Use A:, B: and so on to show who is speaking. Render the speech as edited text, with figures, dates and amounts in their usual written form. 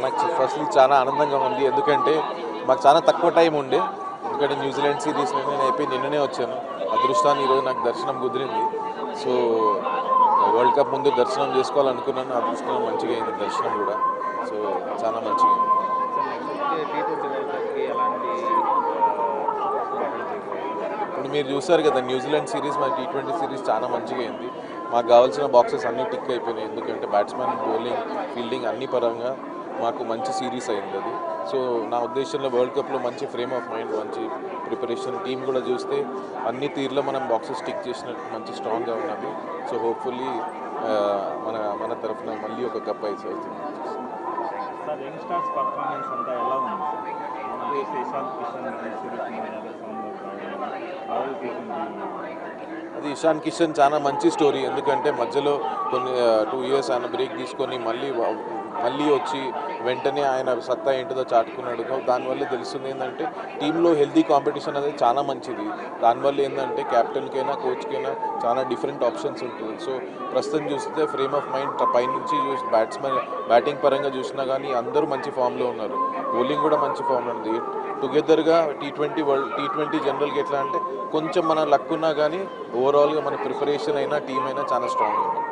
A: నాకు ఫస్ట్లీ చాలా ఆనందంగా ఉంది. ఎందుకంటే మాకు చాలా తక్కువ టైం ఉండే. ఎందుకంటే న్యూజిలాండ్ సిరీస్ నేను అయిపోయి నిన్ననే వచ్చాను. అదృష్టాన్ని ఈరోజు నాకు దర్శనం కుదిరింది. సో వరల్డ్ కప్ ముందు దర్శనం చేసుకోవాలనుకున్నాను. అదృష్టం మంచిగా అయింది దర్శనం కూడా. సో చాలా మంచిగా అయింది. ఇప్పుడు మీరు చూసారు కదా, న్యూజిలాండ్ సిరీస్ మా T20 సిరీస్ చాలా మంచిగా అయింది. మాకు కావాల్సిన బాక్సెస్ అన్నీ టిక్ అయిపోయినాయి. ఎందుకంటే బ్యాట్స్మెన్, బౌలింగ్, ఫీల్డింగ్ అన్ని పరంగా మాకు మంచి సిరీస్ అయింది అది. సో నా ఉద్దేశంలో వరల్డ్ కప్లో మంచి ఫ్రేమ్ ఆఫ్ మైండ్, మంచి ప్రిపరేషన్, టీం కూడా చూస్తే అన్ని తీరులో మనం బాక్సెస్ టిక్ చేసినట్టు మంచి స్ట్రాంగ్గా ఉన్నది. సో హోప్ఫుల్లీ మన మన తరఫున మళ్ళీ ఒక కప్ అయితే అవుతుంది.
B: సార్ యంగ్స్టర్స్ పర్ఫార్మెన్స్ అంతా ఎలా ఉంది?
A: అది ఇషాన్ కిషన్ చాలా మంచి స్టోరీ. ఎందుకంటే మధ్యలో కొన్ని 2 ఇయర్స్ ఆయన బ్రేక్ తీసుకొని మళ్ళీ వచ్చి వెంటనే ఆయన సత్తా ఏంటిదో చాటుకున్నాడు. దానివల్ల తెలుస్తుంది ఏంటంటే టీంలో హెల్తీ కాంపిటీషన్ అనేది చాలా మంచిది. దానివల్ల ఏంటంటే క్యాప్టెన్కైనా కోచ్కైనా చాలా డిఫరెంట్ ఆప్షన్స్ ఉంటుంది. సో ప్రస్తుతం చూస్తే ఫ్రేమ్ ఆఫ్ మైండ్ పైనుంచి చూసి బ్యాటింగ్ పరంగా చూసినా కానీ అందరూ మంచి ఫామ్లో ఉన్నారు. బౌలింగ్ కూడా మంచి ఫామ్లో ఉంది. టుగెదర్గా T20 జనరల్గా ఎట్లా అంటే కొంచెం మన లక్ ఉన్నా కానీ ఓవరాల్గా మన ప్రిపరేషన్ అయినా టీం అయినా చాలా స్ట్రాంగ్ ఉంది.